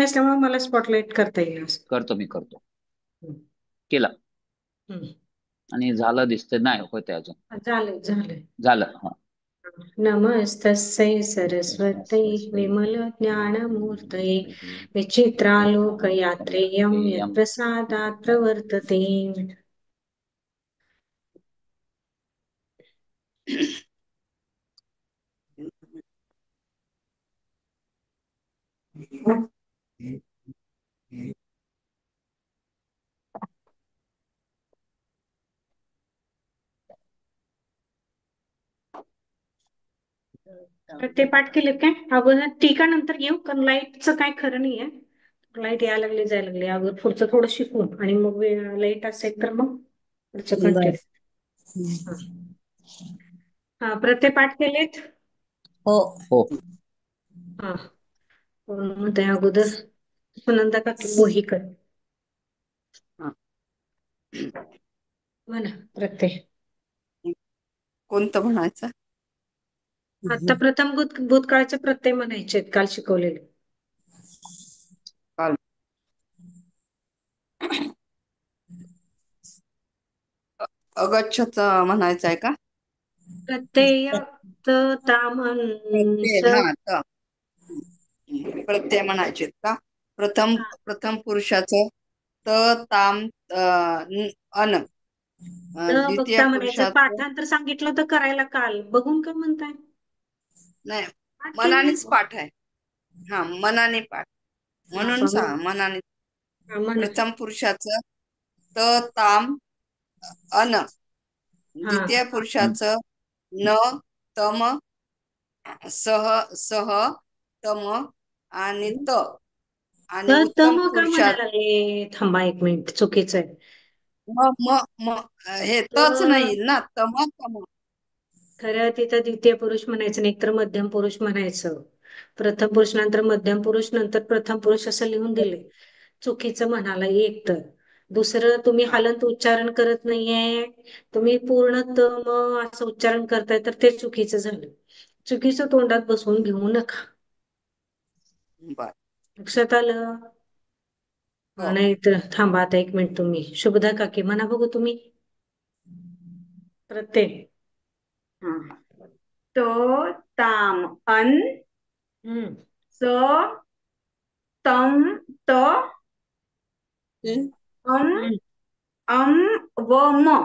असल्यामुळे मला स्पॉटलाइट करता येईल असं. करतो मी करतो. हम्म. केला. हम्म. आणि झालं दिसतंय, नाही होते अजून. झालंय झालंय. झालं. हा. नमस्तस्यै सरस्वत्यै विमलज्ञानमूर्तये विचित्रालोकयात्रेयं यत्प्रसादात् प्रवर्तते. तर ते पाठ केले काय अगोदर? टीका नंतर घेऊ, कारण लाईटचं काय खरं नाहीये. लाईट यायला लागली जायला लागली, अगोदर पुढचं थोडं शिकू आणि मग लाईट असेल तर मग पुढचं बर. कंटिन्यू. हा, प्रत्यय पाठ केलेत? हो. हो. हा, मग त्या अगोदर सुनंदा काकी बोहीकर. हा, म्हणा प्रत्यय. कोणतं म्हणायचं? आता प्रथम भूतकाळचे प्रत्यय म्हणायचे काल शिकवलेले. काल अगच्छच म्हणायचं आहे का? प्रत्यय त तामन प्रत्यय, स. हा त. प्रत्यय म्हणायचे का? प्रथम हा, प्रथम पुरुषाचं त ताम अन. त द्वितीय बघता म्हणायचं. पुरुषाचं पाठांतर सांगितलं तर करायला काल, बघून का म्हणताय? नाही, पाठ केले. मनानेच पाठ आहे. हा, मनाने पाठ हा, म्हणून पण मनाने. हा, म्हणा. प्रथम पुरुषाचं त ताम अन, हा, द्वितीय पुरुषाचं न तम सह सह तम आणि त, आणि तर उत्तम मग का पुरुषात म्हणायला लागले? थांबा एक मिनिट, चुकीचं आहे. म म म हे तच तर नाही ना, तम तम. खरं तिथं द्वितीय पुरुष म्हणायचं नाही, तर मध्यम पुरुष म्हणायचं. प्रथम पुरुष नंतर मध्यम पुरुष नंतर प्रथम पुरुष असं लिहून दिले. चुकीचं म्हणाला एक. तर दुसरं, तुम्ही हा, हलंत उच्चारण करत नाहीये, तुम्ही पूर्ण त म असं उच्चारण करताय, तर ते चुकीचं झालं. चुकीचं तोंडात बसवून घेऊ नका. बर. लक्षात आलं? हो. नाही तर थांबा आता एक मिनिट, तुम्ही शुभदा काकी म्हणा बघू तुम्ही प्रत्यय. हा. तो ताम अन हम्म. स तम त अम हम्म. अम व म.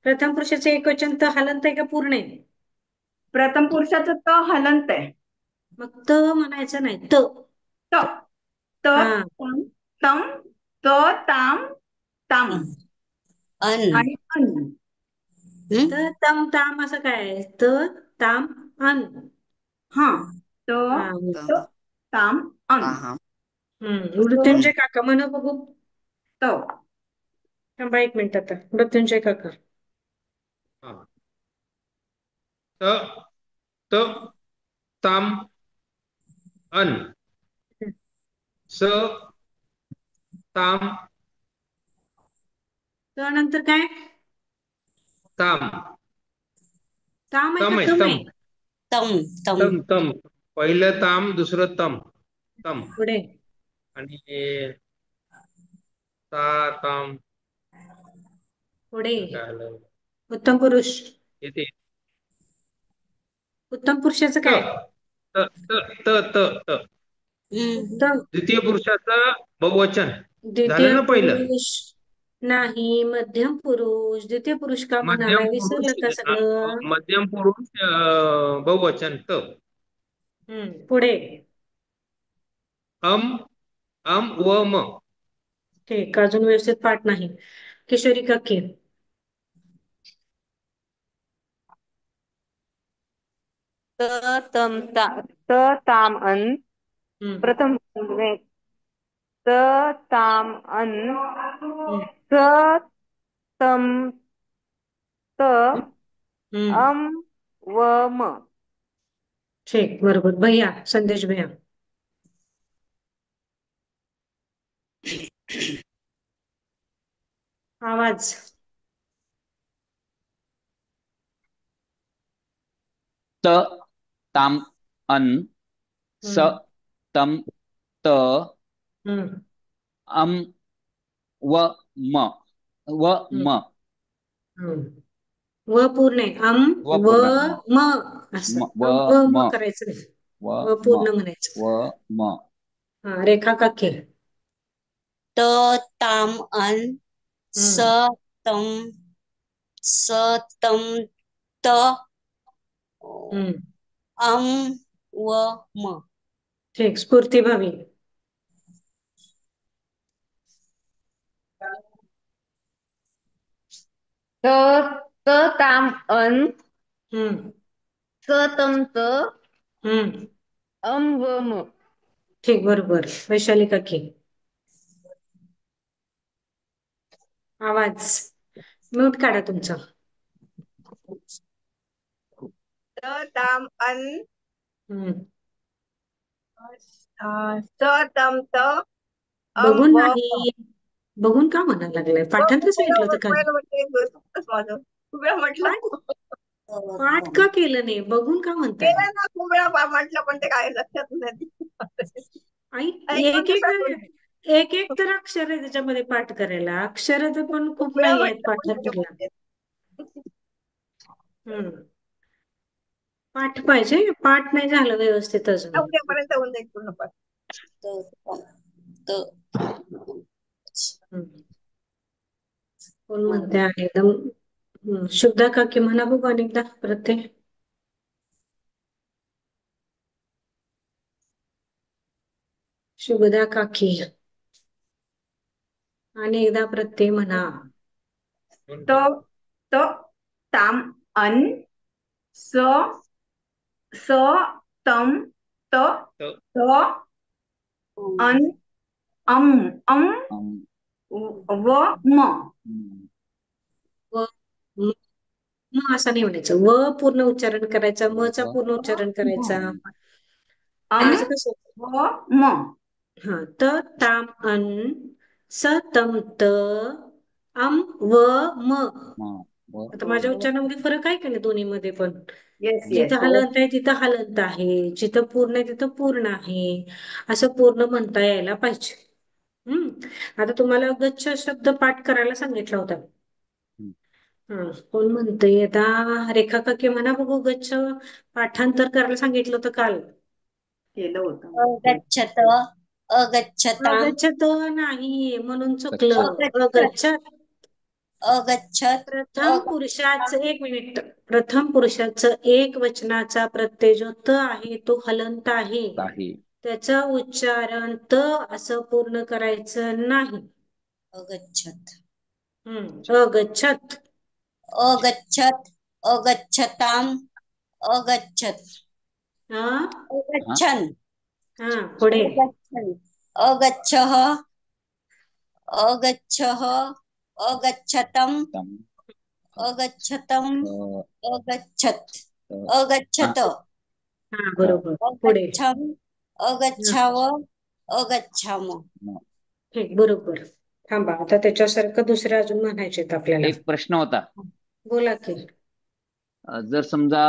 प्रथम पुरुषाचे एकवचन त हलंत आहे का पूर्ण आहे? प्रथम पुरुषाचं त हलंत आहे. मग त म्हणायचं नाही, त. त त हा, तम तम त ताम ताम अन. आणि अन. त तम ताम असं काय आहे? त ताम अन. हा, त हा. त ताम अन. ताम असं मृत्युंजय काका म्हणा बघू. त. थांबा एक मिनिट, आता मृत्युंजय काका. हा. त त ताम अन स ताम त्यानंतर काय? ताम. ताम आहे का तम आहे, तम तम. आहे? तम तम. तम तम. पहिलं ताम, दुसरं तम. तम. पुढे. आणि ता ताम. पुढे. काय आलं? उत्तम पुरुष. येते उत्तम पुरुषाचं त काय? त त त त त. उत्तम द्वितीय पुरुषाचं बहुवचन द्वितीय झालं ना पहिलं. पुरुष नाही, मध्यम पुरुष. द्वितीय पुरुष का म्हणालाय? मध्यम पुरुष, विसरलं का सगळं? मध्यम पुरुष बहुवचन त. पुढे. अम अम व म. ठीक, अजून व्यवस्थित पाठ नाही. किशोरी काकी. त तम ता त ताम अन. हम्म. प्रथम त ताम अन हम्म. स तम त हम्म. अम व म. ठीक, बरोबर. भैया, संदेश भैया. आवाज. त ताम अन स हम्म. तम त हम्म अम व म व हम्म म हम्म. व पूर्ण आहे. व व पूर्ण म असं व व म म करायचं नाही. व व म पूर्ण म्हणायचं. व म हा रेखा काकी. त ताम अन स हम्म तम स तम त हम्म अम व म. ठीक. स्फूर्ती भावी. त त ताम अन हम्म स तम त हम्म अम व म. ठीक बरोबर. वैशाली काकी. आवाज म्यूट काढा तुमचा. त ताम अन हम्म स तम त अम बघून व नाही. बघून का म्हणायला लागलाय? पाठांतर सांगितलं होतं काल. पहिलं म्हटलं चुकतंच माझं. खूप वेळा पाठ म्हटलं. पाठ का केलं नाही? बघून का म्हणताय? केलं ना खूप वेळा म्हटलं पण ते काय लक्षात नाही. आई ऐकून एक एक विसरलो. एक एक तर अक्षर आहे त्याच्यामध्ये पाठ करायला. अक्षर तर पण खूप खूप वेळा नाही आहेत म्हटलं पण ते पाठांतरला. बोलते. हम्म पाठ पाहिजे. पाठ नाही झालं व्यवस्थित अजून. उद्यापर्यंत होऊन जाईल पूर्ण पाठ. त हम्म. कोण म्हणते आहे एकदम शुद्धा काकी म्हणा बघू अनेकदा परत ते. शुभदा काकी आणि एकदा प्रत्यय म्हणा. त त ताम अन स स तम त त त अन अम अम अम व म. म. व म म असं नाही म्हणायचं. व पूर्ण उच्चारण करायचा. म चा व पूर्ण उच्चारण करायचा. म. अम म्हणजे कसं व म. हा त ताम अन स तम त अम व म. म व आता माझ्या उच्चारणामध्ये फरक आहे का नाही दोन्ही मध्ये पण. येस येस जिथं हो. हलंत आहे तिथं हलंत आहे. जिथं पूर्ण आहे तिथं पूर्ण आहे. असं पूर्ण म्हणता यायला पाहिजे. आता तुम्हाला गच्छ शब्द पाठ करायला सांगितला होता. हम्म. हा कोण म्हणतंय आता? रेखा काकी म्हणा बघू गच्छ पाठांतर करायला सांगितलं होतं काल. केलं होतं. अगच्छत अगच्छताम अगच्छत नाही म्हणून गच्छ चुकलं. अगच्छत अगच्छत. अगच्छत प्रथम पुरुषाचं एक मिनिट. प्रथम पुरुषाचं एक वचनाचा प्रत्यय जो त आहे तो हलंत आहे. काही त्याचा उच्चारण त असं पूर्ण करायचं नाही. अगच्छत अगच्छत. अगच्छत अगच्छताम अगच्छत हा हा अगच्छन् हा पुढे. अगच्छन् अगच्छः अगच्छः अगच्छतम् तम अगच्छतम् त अगच्छत् त हा अगच्छत हा त बरोबर पुढे. अगच्छम् हा, अगच्छाव अगच्छाम. म. ठीक बरोबर. थांबा आता त्याच्यासारखं दुसरं अजून म्हणायचे आपल्याला. एक प्रश्न होता. बोला की. जर समजा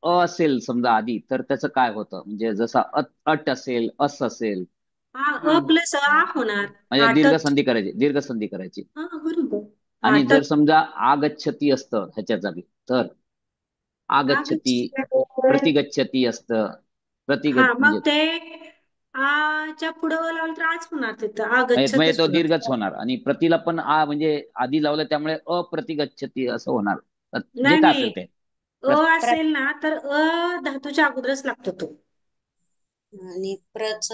अ असेल समजा आधी तर त्याचं काय होतं? म्हणजे जसा अट असेल अस असेल अ प्लस आ होणार. म्हणजे आटत. दीर्घ संधी करायची. हा बरोबर. आणि जर आटत. समजा आगच्छती असतं ह्याच्या जागी तर आगच्छती प्रतिगच्छती असतं. हा म्हणजे मग ते च्या पुढं लावलं तर आज होणार तिथं म्हणजे आगच्छतच तो होणार. दीर्घच होणार आणि प्रतिला पण आ म्हणजे आधी लावलं त्यामुळे अप्रतिगच्छती असं होणार. जे नाही काय नाही असेल ते असेल ना तर धातूच्या अगोदरच लागतो तो. आणि प्रच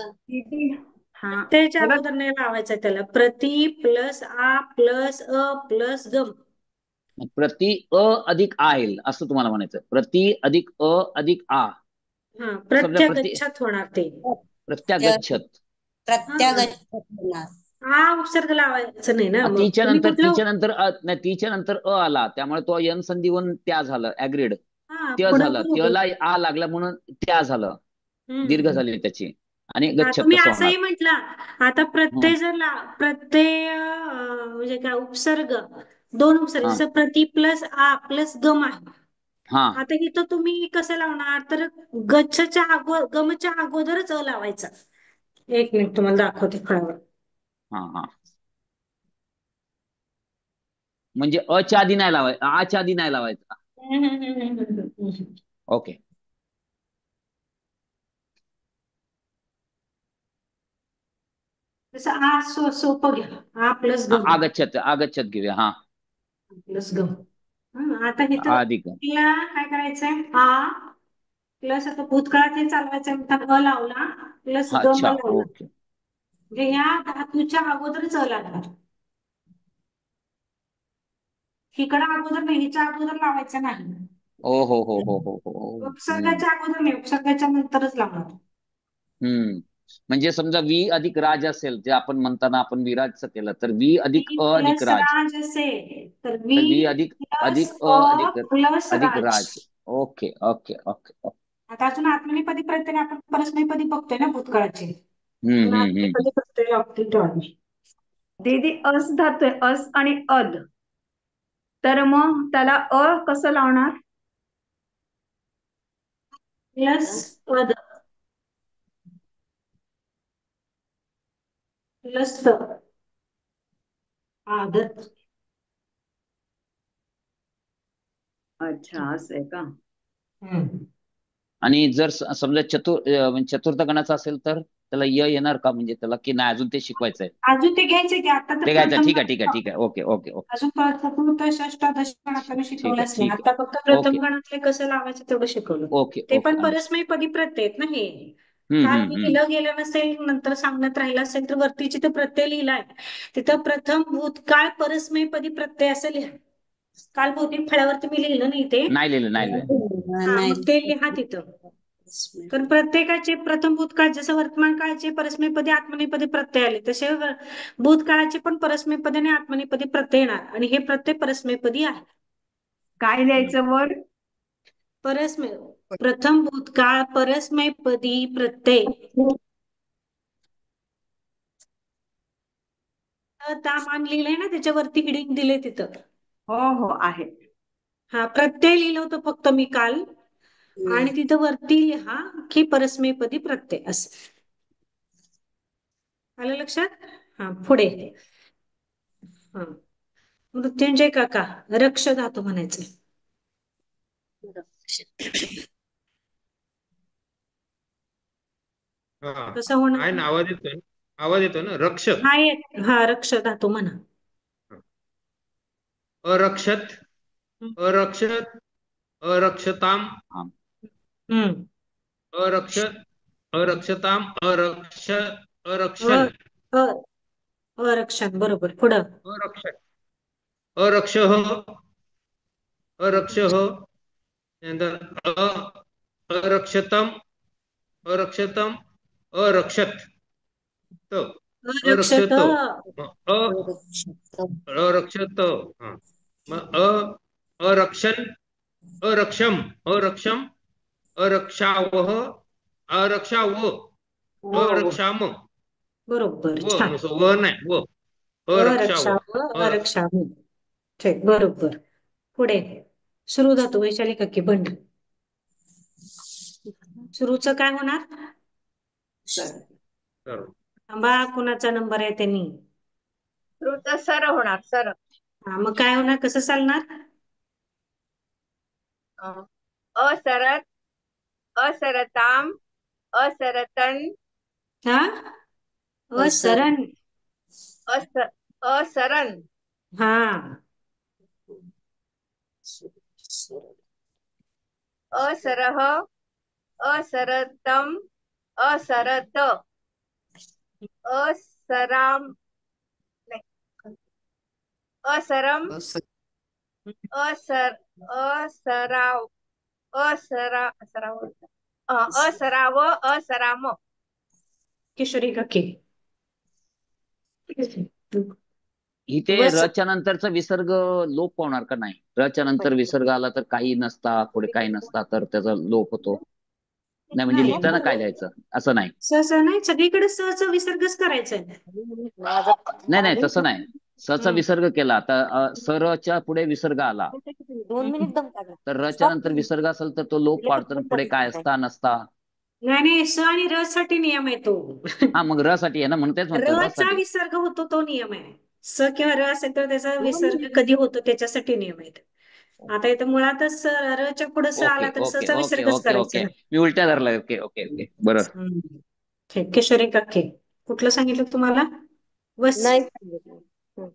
हा त्याच्या परत अगोदर नाही लावायचा त्याला. प्रति प्लस आ प्लस अ प्लस गम. प्रति अ अधिक आ येईल असं तुम्हाला म्हणायचं. प्रति अधिक अ अधिक आ. हा समजा प्रत्यागच्छत होणार ते. प्रत्यागच्छत. हा प्रत्यागच्छत होणार. उपसर्ग लावायचं नाही ना मग तीच्या तुम्ही नंतर कुठलं. तीच्या नंतर नाही तीच्या नंतर अ आला त्यामुळे तो यन संधी होऊन त्या झालं ऍग्रीड. हा त्या पुढं झालं बरोबर. त्याला आ लागला म्हणून त्या झालं. दीर्घ हम्म. झाली त्याची आणि हा गच्छत तुम्ही तसं होणार. असंही म्हटलं. आता हं, प्रत्यय जर प्रत्यय म्हणजे काय उपसर्ग दोन उपसर्ग हा जसं प्रति प्लस आ प्लस गम आहे. हा आता इथं तुम्ही कसं लावणार तर गमच्या अगोदरच अ लावायचा. एक मिनिट तुम्हाला दाखवते फळावर. हा हा. म्हणजे अच्या आधी नाही लावायचं, आच्या आधी नाही लावायचं. ओके. जसं आ सोपं घ्या, आ प्लस ग आगच्छत आगच्छत घेऊया. हा. प्लस ग. आता इथं अधिक. तिला काय करायचंय, आ प्लस आता भूतकाळात हे चालवायचंय म्हणतात अ लावला प्लस ग अच्छा. लावला, ओके. म्हणजे ह्या धातूच्या अगोदरच अ लागणार. इकडं अगोदर नाही, हिच्या अगोदर लावायचं नाही. ओ हो हो हो हो हो. उपसर्गाच्या अगोदर नाही, उपसर्गाच्या नंतरच लावणार. म्हणजे समजा वी अधिक राज असेल, जे आपण म्हणताना आपण विराजचं केलं, तर वी अधिक अ अधिक प्लस राज. राज असेल तर तर वी अधिक प्लस अधिक अ अधिक प्लस अधिक राज. राज. Okay okay okay okay. आता अजून आत्मनेपदी प्रत्यय आपण परस्मैपदी बघतोय ना भूतकाळाचे, हम्म हम्म हम्म. आत्मनेपदी प्रत्यय लागतील तेव्हा. दीदी अस धातू आहे, अस आणि अद, तर मग त्याला अ कसं लावणार? प्लस पद प्लस आदत. अच्छा, असं आहे का? आणि जर समजा म्हणजे चतुर्थ गणाचा असेल तर त्याला य येणार का, म्हणजे त्याला की नाही अजून ते शिकवायचंय? अजून ते घ्यायचे की आता तर ते घ्यायचं. प्रथम ठीक आहे ठीक आहे ठीक आहे. Okay okay okay. अजून चतुर्थ षष्ठ ठीक शिकवलंच आहे नाही, ठीक आता आहे. फक्त प्रथम ओके गणातले कसं लावायचं तेवढं शिकवलं. ओके ते ओके. पण परस्मैपदी प्रत्यय आहेत ना हे. हम्म काल हम्म मी हम्म. लिहिलं गेलं नसेल, नंतर सांगण्यात राहिलं असेल तर वरती जिथं प्रत्यय लिहिलाय तिथं प्रथम भूतकाळ परस्मैपदी प्रत्यय असं लिहा. काल बहुतेक फळ्यावरती मी लिहिलं नाही ते. नाही लिहिलं नाही लिहिलं. हा, मग ते लिहा तिथं. कारण प्रत्येकाचे प्रथम भूतकाळ जसं वर्तमान काळाचे परस्मैपदी आत्मनेपदी प्रत्यय आले, तसे भूतकाळाचे पण परस्मैपदी आणि आत्मनेपदी प्रत्यय येणार, आणि हे प्रत्यय परस्मैपदी आहे. काय लिहायचं वर? प्रथम भूतकाळ परस्मैपदी प्रत्यय. तामान लिहिलंय ना त्याच्यावरती हिडिंग दिले तिथं. हो हो आहे. हा, प्रत्यय लिहिलं होतं फक्त मी काल, आणि तिथं वरती लिहा की परस्मैपदी प्रत्यय असं. आलं लक्षात? हा, पुढे. हा, मृत्युंजय काका रक्ष धातू म्हणायचं. हा. कसं होणार? आहे ना, आवाज येतोय ना, रक्षक. हा रक्ष धातू म्हणा. अरक्षत अरक्षत अरक्षताम हम्म. अरक्षत अरक्षताम अरक्षण अरक्षण बरोबर. पुढं अरक्षक अरक्षः अरक्षः, नंतर अरक्षतम अरक्षतम अरक्षत अरक्षत. अरक्षत अरक्षत. हा, मग अरक्षण अरक्षम अरक्षम अरक्षावह अरक्षाव अरक्षाम. बरोबर, व छान. नुसतं व नाही, व अरक्षाव अरक्षा. ठीक, बरोबर. पुढे सुरू धातू वैशाली काकी बंड. सुरूच काय होणार? थांबा, कुणाचा नंबर आहे त्यांनी. श्रुत सर होणार, सर. हा, मग काय होणार, कसं चालणार? असरत असरताम असरतन. हा, असरण. असरण. हा, असरह असरतम असरत असराम नाही, असरम असराव असराव असराम. किशोरी काकी. इथे बस. रच्या नंतरचा विसर्ग लोप होणार का नाही? रच्या नंतर विसर्ग आला तर काही नसता, पुढे काही नसता तर त्याचा लोप होतो. नाही म्हणजे नाही लिहिताना काय लिहायचं असं नाही. सहसा नाही, सगळीकडे सहसा विसर्गच करायचा आहे. नाही नाही तसं नाही. सचा विसर्ग केला तर सरच्या पुढे विसर्ग आला, 2 मिनिट दम काढा. तर रच्या नंतर विसर्ग असेल तर तो लोप पाडतो. पुढे काय असता नसता नाही नाही, स आणि र साठी नियम आहे तो. हा मग र साठी आहे ना, म्हणून तेच म्हणतो र र चा साठी. विसर्ग होतो तो नियम आहे. स किंवा र असेल तर त्याचा हो विसर्ग कधी होतो त्याच्यासाठी नियम आहेत. आता इथं मुळातच र च्या पुढे स ओके आला तर स ओके चा ओके विसर्गच ओके करायचा ओके, ना. मी उलट्या धरला. ओके ओके ओके बरं. हम्म. ठीक. किशोरी काके, कुठलं सांगितलं तुम्हाला? वस. नाही सांगितलं. हं.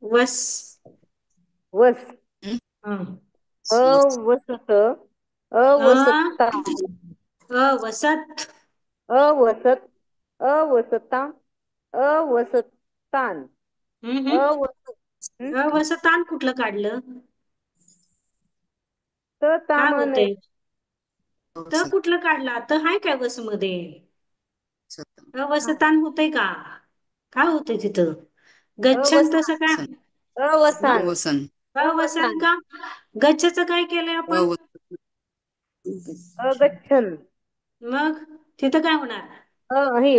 वस. वस. हं. अवसत. अ अवसता. वसत. अवसत. अवसता. अवसतान. हम्म. अवसत. हं? वसतान कुठलं काढलं? तर काय तामान होते? त कुठलं काढला? त हाय काय वस मध्ये? अवसतान होतंय का? काय होतंय तिथं? गच्छन अवसान. तसं काय? अवसान. अवसन. अवसान का? गच्छचं काय केलंय आपण? अगच्छन. मग तिथं काय होणार? हे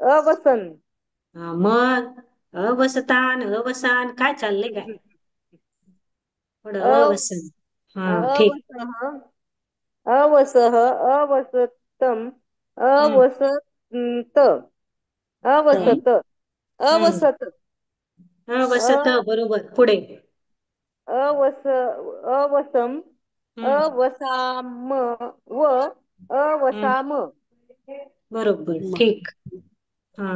अवसन. मग अवसतान, अवसान काय चाललंय काय? थोडं अव अवसन. हा ठीक. अवसः. अवसः. अवसतम. हम्म. अवसत. हम्म. अवसत. हम्म. अवसत. अवसत बरोबर. पुढे. अवसम. हम्म. अवसाम व हम्म. अवसाम. बरोबर. ठीक. हा.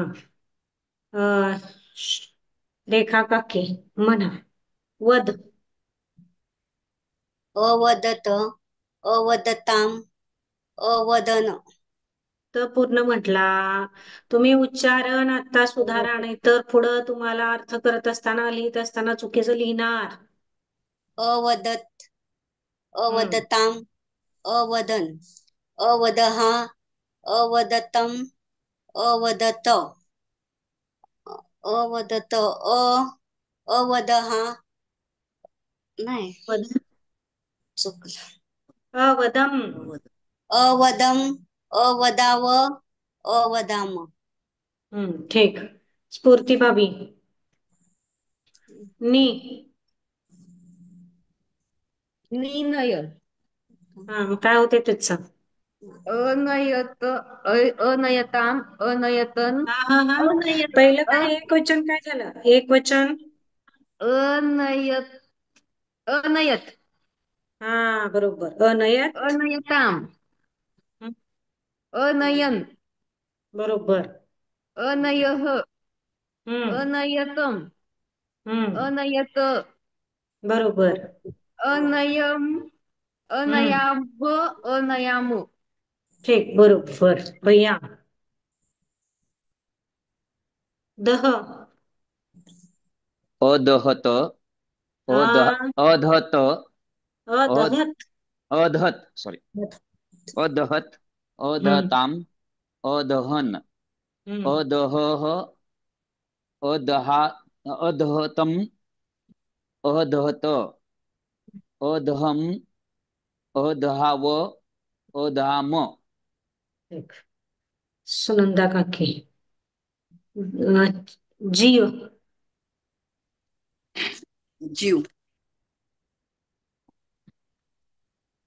श- रेखा काके म्हणा. वद. अवदत, अवदताम, अवदन. तर पूर्ण म्हटला. तुम्ही उच्चारण आता सुधारा, नाही तर पुढं तुम्हाला अर्थ करत असताना लिहित असताना चुकीचं लिहिणार. अवदत, हम्म. अवदताम, अवदन. अवदहा, अवदतम, अवदत. अवदत, अवदहा. नाही, वद. चुकलं. अवदम. अवदम, अवदाव, अवदाम. ठीक. स्फूर्ती भाभी. नी. निनय. मग काय होते त्याचं? अनयत. अनयताम. अनयतन. हा. अनयत. पहिलं काय एक वचन काय झालं? एक वचन. अनयत. अनयत. हा बरोबर. अनयत. अनयताम. हं, अनयन. बरोबर. अनयः. हम्म. अनयतम. हम्म. अनयत. बरोबर. अनयम. हम्म. अनयाभ. अनयाम. ठीक. बरोबर. भैया. दह. अदहत. हा. अधत. अध अदहत. अधत सॉरी. अदहत. हम्म. अधताम. अदहन. हम्म. अदहः. अदहा. अदहतम. अदहत. अदहम. अदहाव. अदहाम. ठीक. सुनंदा काकी. जीव. जीव.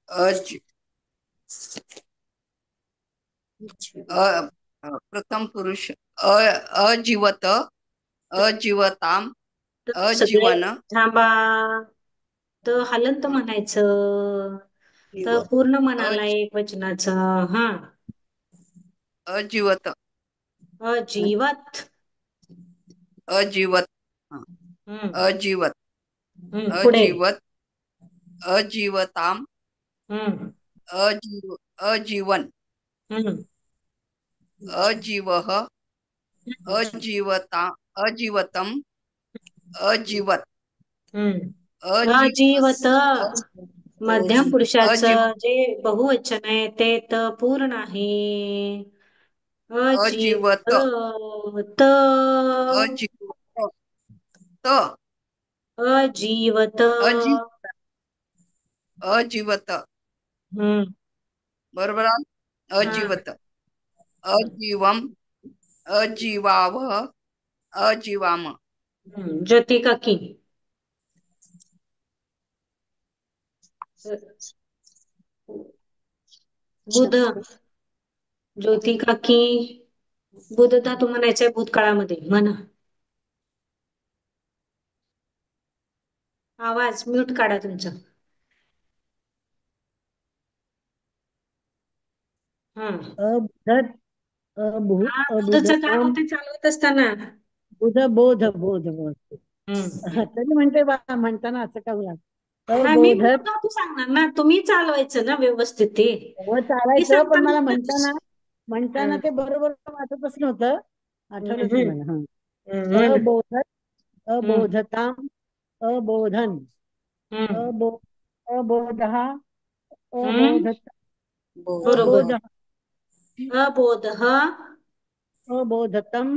अज प्रथम पुरुष. अजीवत. अजीवताम. तर सगळे अजीवन. थांबा. तर हलंत म्हणायचं. तर जीव. पूर्ण म्हणाला अज- एक वचनाचं. हा. अजीवत. अजीवत. अजीवत. हम्म. अजीवत. पुढे. अजीवत. अजीवताम. हम्म. अजीवन. हम्म. अजीवः. अजीवता. अजीवतम. अजीवत. अजीवत. मध्यम अजीव. पुरुषाचं जे बहुवचन आहे ते त पूर्ण आहे. अजीवत. अजीवत. त. अजीवत. त. अजीवत. अजी अजीवत. हम्म. बरोबर आहे? हा. अजीवत. अजीवम. अजीवावः. अजीवाम. ज्योती काकी. बुध. ज्योती काकी बुध धातू म्हणायचंय भूतकाळामध्ये म्हणा. आवाज म्यूट काढा तुमचा. हा अबुधत हा अबुध बुधचं काय ओम होते चालवत असताना. बुध बोध बोध बोध हम्म. तरी म्हणते बा म्हणताना असं का होईल? नाही मी अबोधत भूत धातू सांगणार ना, तुम्ही चालवायचं ना व्यवस्थित ते. व मी चालायचं पण मला सांगताना म्हणताना ते बरोबर वाटतच नव्हतं. आठवलंच नाही मला. अबोधत अबोधताम अबोधन अबो अबोधः अबोधत बरोबर. अबोध अबोध. अबोधतम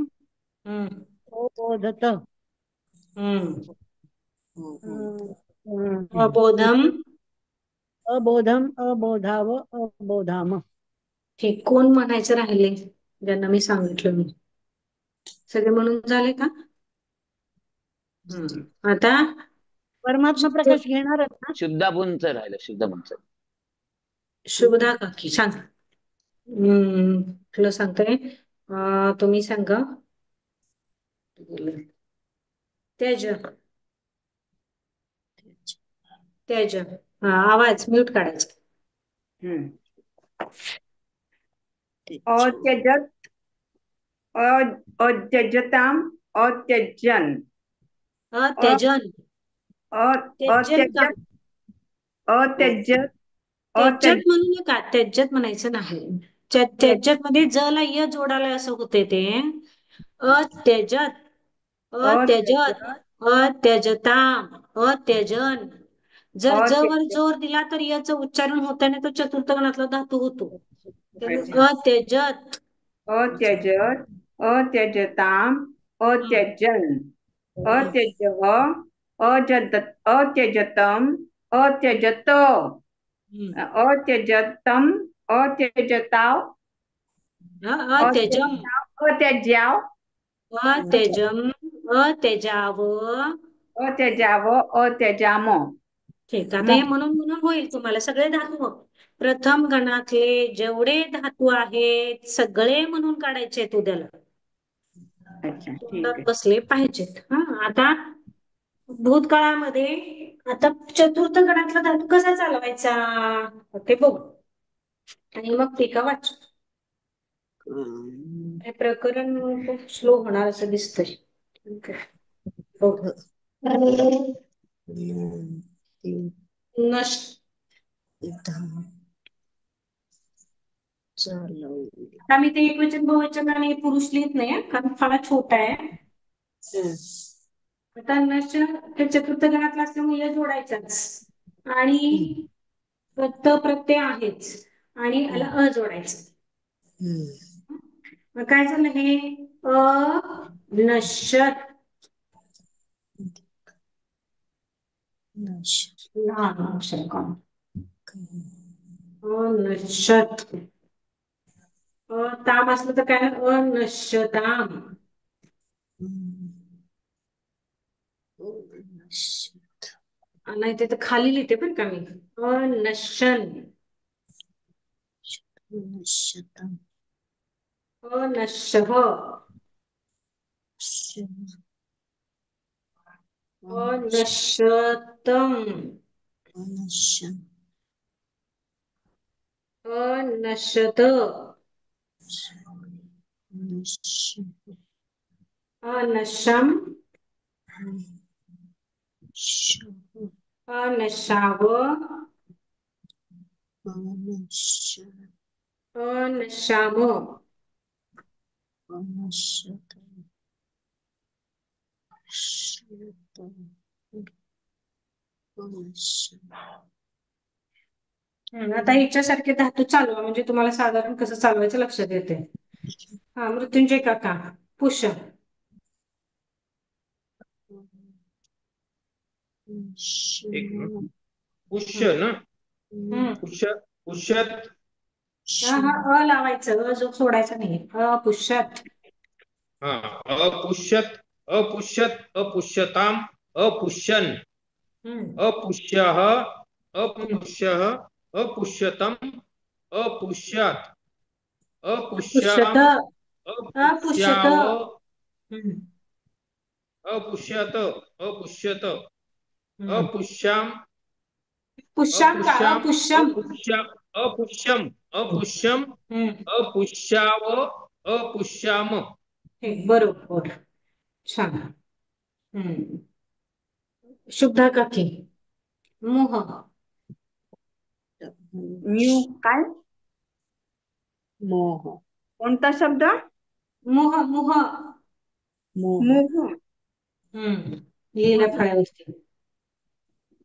हम्म. अबोधत हम्म. अं, अबोधम. अबोधम अबोधाव अबोधाम. हे कोण म्हणायचं राहिले ज्यांना मी सांगितलं मी? सगळे म्हणून झाले का? आता परमात्मा प्रकाश घेणारच ना. शुद्धाबूंचं राहिलं, शुद्धबूंचं. शुभदा काकी सांग. तुला सांगतोय. तुम्ही सांगा. तेज. तेज. आवाज म्यूट काढायचा. अत्यजत अत्यजताम अत्यजन तेजन. तेजन का? अत्यजत अत्यजत तेजत म्हणू नका, तेजत म्हणायचं नाही. तेजत मध्ये ज ला य जोडाला असं होते ते. अत्यजत अत्यजत अत्यजताम अत्यजन. जर ज वर जोर दिला तर याचं उच्चारण होत नाही, तो चतुर्थ गणातला धातू होतो. अत्यजत अत्यजत अत्यजताम अत्यजन अत्यजः अत्यजतम अत्यजत अत्यजतम अत्यजताव अत्यजम अत्यज्याव अत्यजम अत्यजाव. अत्यजाव अत्यजाम. ठीक. आता हे म्हणून होईल तुम्हाला सगळे धातू. प्रथम गणातले जेवढे धातू आहेत सगळे म्हणून काढायचे आहेत उद्याला. अच्छा, ठीक तोंडात आहे. बसले पाहिजेत. आता भूतकाळामध्ये आता चतुर्थ गणातला धातू कसा चालवायचा ते बघू आणि मग टीका वाच. हे प्रकरण खूप स्लो होणार असं दिसतंय. बघ. नश आता मी ते एकवचन बहुवचन आणि पुरुष लिहित नाही कारण फार छोटा आहे. आता नश हे चतुर्थ गणातला असल्यामुळे या जोडायचाच आणि त प्रत्यय आहेच आणि याला अ जोडायचं. मग काय झालं हे अनश्यत. लहान अक्षर कोण अनश्यत. ताम असलं तर काय अनश्यताम. नाही ते तर खाली लिहिते पण का मी अनशन अनश्यः अनश्यतम अनश्यत अनशम अनशाव अनशाम आता हिच्यासारखे धातू चालवा म्हणजे तुम्हाला साधारण कसं चालवायचं लक्षात येते. मृत्युंजय काका पुष. एक मिनिट. पुष्य ना. पुष्यत. अ लावायचं अ जो सोडायचा नाही. अपुष्यत. अपुष्यत अपुष्यत अपुष्यताम अपुष्यन अपुष्यः अपुष्यः अपुष्यतम अपुष्यात पुष्यत अपुष्याम अपुष्यत अपुष्याव हम्म, अपुष्यत अपुष्यत हम्म. अपुष्याम पुष्याम का अपुष्याम अपुष्यम अपुष्या अपुष्यम अपुष्यम हम्म. अपुष्याव अपुष्याम ठीक बरोबर छान हम्म. शुद्धा काकी मोह न्यू काय मोह कोणता शब्द मोह मोह मोह मोह लिहिला फळ्यावरती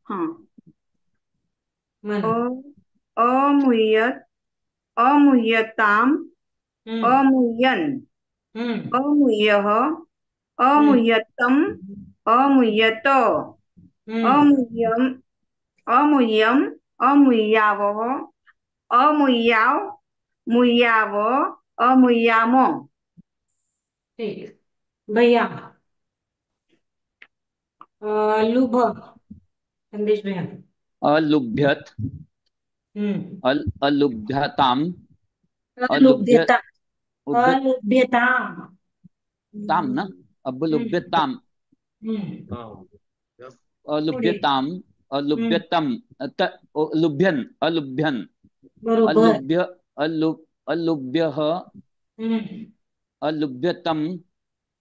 हा म्हणा अमुह्यत अमुह्यताम हम्म. अमुह्यन हम्म. अमुह्यः हम्म. अमुह्यतम अमुह्यत हम्म. अमुह्यम अमुह्यम अमुह्यावः अमुह्याव मुह्याव अमुह्याम ठीक भैया लुभ संदेश भैया अलुभ्यत अलुभ्यताम अलुभ्य अलुभ्यता उभ्य अलुभ्यताम ताम ना अलुभ्यताम हम्म. पुढे अलुभ्यताम हम्म. अलुभ्यतम अलुभ्यन अलुभ्यन बरोबर अलुभ्य अलुभ्यः हम्म. अलुभ्यतम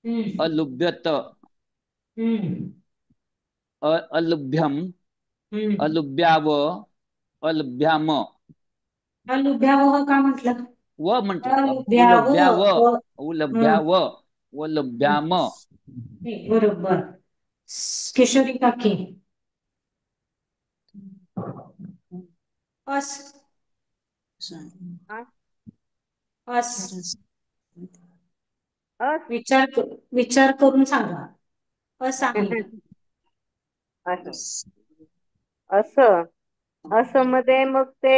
हम्म. अलुभ्यत हम्म. अलुभ्यम हम्म. अलुभ्याव अलुभ्याम अलुभ्यावह का म्हटलं व म्हटलं उलभ्याव अलुभ्यावह हम्म. उलभ्याव वलभ्याम ठीक, बरोबर किशोरी काकी अस अस विचार करून सांगा अस आहे असं असं असं मध्ये मग ते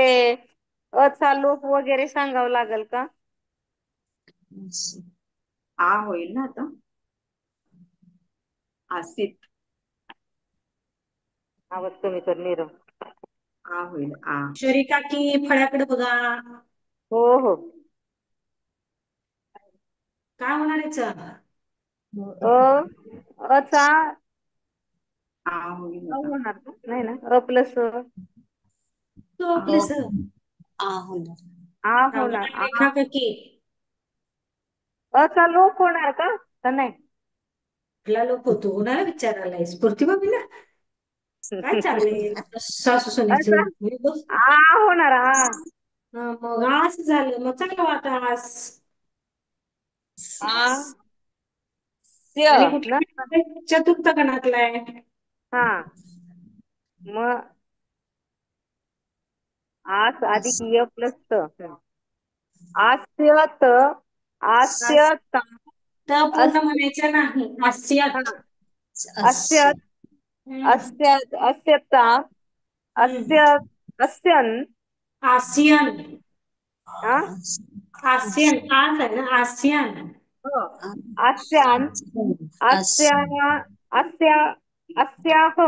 अचा लोप वगैरे सांगावं लागेल का आ होईल ना आता आसित आवाज कमी कर नीरव आ होईल आ किशोरी काकी फळ्याकडे बघा हो हो काय होणार याच अचा आ होईल आता होणार का? नाही ना अ प्लस तो आ आपलं आ होणार आ होणार रेखा काकी अचा लोप होणार का नाही आपला लोक होतो कोणाला विचारायला स्फूर्ती बाबीला काय चाललंय सासू अचा सुनेचं बस आ होणार आ मग असं झालं मग चांगलं वाटा आज आ स्य आणि ना कुठल्या चतुर्थ गणातला आहे हा मग आस अधिक य प्लस त आस्यत आस्यत तर पूर्ण अस म्हणायचं नाही हा हास्यात अस्यत हम्म. अस्यत अस्यता हम्म. अस्य अस्यन आसियन हा आसियन आज आहे ना आसियन हो. आस्यान आस्या आस्या अस्याह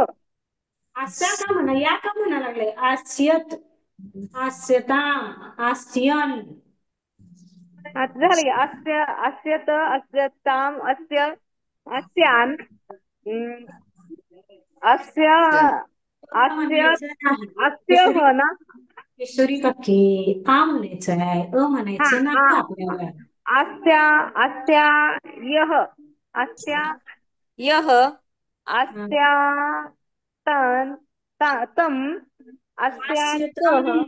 आस्या का म्हणा या का म्हणा लागले आसियत आस्यता आसियन आता झालं की अस्य अस्यत अस्यताम अस्य अस्यान अस्य अस्य म्हणायचं नाही अस्य हो ना किशोरी काकी आ म्हणायचं आहे हा म्हणायचं हा नाही आपल्याला अस्या अस्या यह अस्या यह अस्या तन तम आस्यतम अस्यातः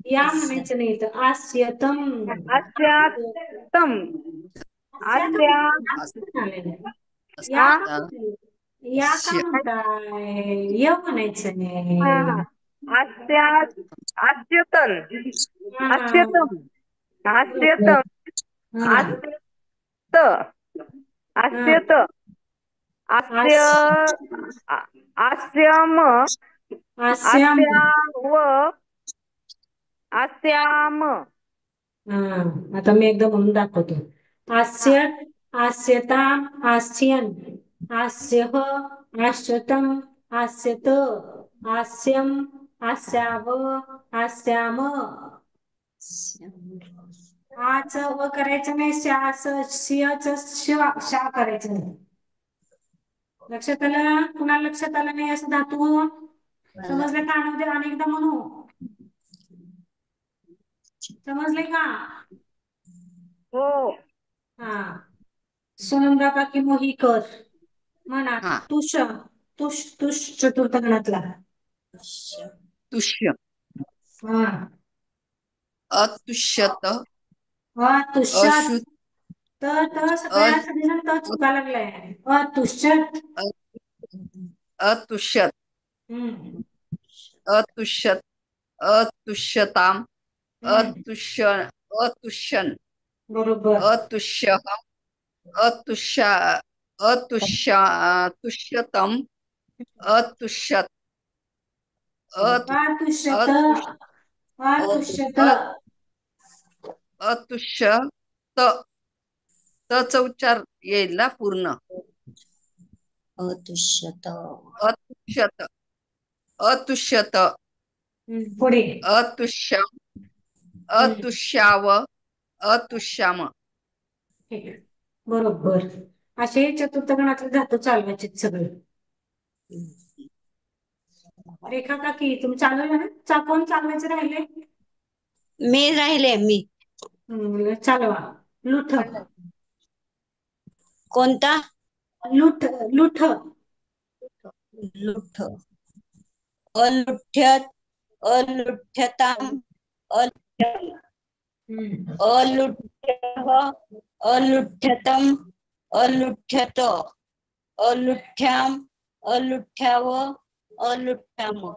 या म्हणायचं नाही तर आस्यतम अस्यातम आस्या का अस्या म्हणाले या आ का या का म्हणताय य म्हणायचं हा नाही हा अस्या अस्यतन हा. अस्यतम बरोबर. अस्यतम हा. अस्यत हा. अस्यत अस्य आस अस्यम आस्याम अस्याव अस्याम हा आता मी एकदा म्हणून दाखवतो हा आस्य आस्यता आस्यन आस्यः आस्यतम आस्यत आस्यम आस्याव आस्याम आच व करायचं नाही, शा करायचं नाही. लक्षात आलं? कुणाला लक्षात आलं नाही असं धातू समजले का? अनेकदा म्हणू, समजले का? हो. हा. सुनंदा काकी मोहीकर म्हणा. हा. तुष तुष तुष चतुर्थ गणातला. तुष्य, हा. अतुष्यत, तुष्यात. अशु सगळ्या सगळेजण त चुका लागलाय. तुष्यात. अतुष्यत, हम्म. अतुष्यत, अतुष्यताम, अतुष्यन, बरोबर. अतुष्य, तुष्यतम, अतुष्यत, तुष्यत. तुष्यत. अतुष्यत, तचा उच्चार येईल ना पूर्ण. अतुष्यत, अतुष्यत, अतुष्यत, पुढे. अतुष्यम, अतुष्याव, अतुष्याम. ठीक आहे. बरोबर. असे चतुर्थ गणातले धातू चालवायचे सगळे. रेखा काकी तुम्ही चालवलं ना? कोण चालवायचे राहिले? मी राहिले. मी चालवा. लुठ. कोणता? लुठ. लुठ. लुठ, अलुठ्यत, अलुठ्यताम, अलुठ्यः, अलुठ्यतम, अलुठ्यत, अलुठ्याम, अलुठ्याव, अलुठ्याम,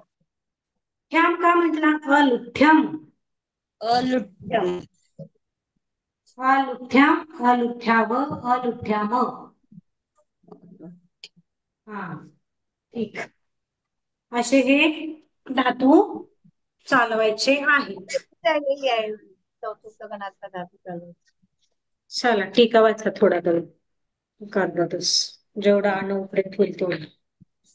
ठ्याम का म्हटला? अलुठ्यम. अलुठ्यम, अलुठ्याम, अलुठ्याव, अलुठ्याम. हा. ठीक. असे हे धातू चालवायचे आहेत. चतुर्थ गणातला धातू चालवायचा. चला ठीक आहे, वाचा थोडा तरी करतातच जेवढा अनुप्रेत होईल तेवढा.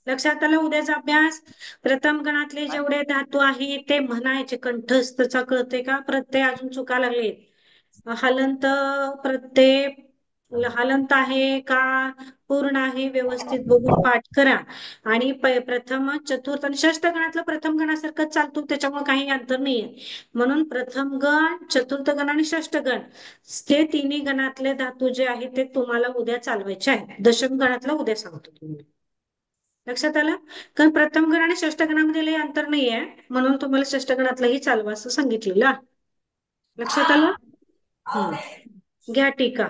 लक्षात आलं? उद्याचा अभ्यास प्रथम गणातले जेवढे धातू आहे ते म्हणायचे. कंठस्थचा कळते का? प्रत्यय अजून चुका लागले. हलंत प्रत्यय हलंत आहे का पूर्ण आहे व्यवस्थित बघून पाठ करा. आणि प्रथम चतुर्थ आणि षष्ठ गणातलं प्रथम गणासारखंच चालतो, त्याच्यामुळे काही अंतर नाहीये. म्हणून प्रथम गण, चतुर्थ गण आणि षष्ठ गण ते तिन्ही गणातले धातू जे आहेत ते तुम्हाला उद्या चालवायचे आहेत. दशम गणातलं उद्या सांगतो तुम्हाला. लक्षात आलं? कारण प्रथम गण आणि षष्ठ गणामध्ये लई अंतर नाहीये, म्हणून तुम्हाला षष्ठ गणातलंही चालवा असं सांगितलेलं. लक्षात आलं? घ्या टीका.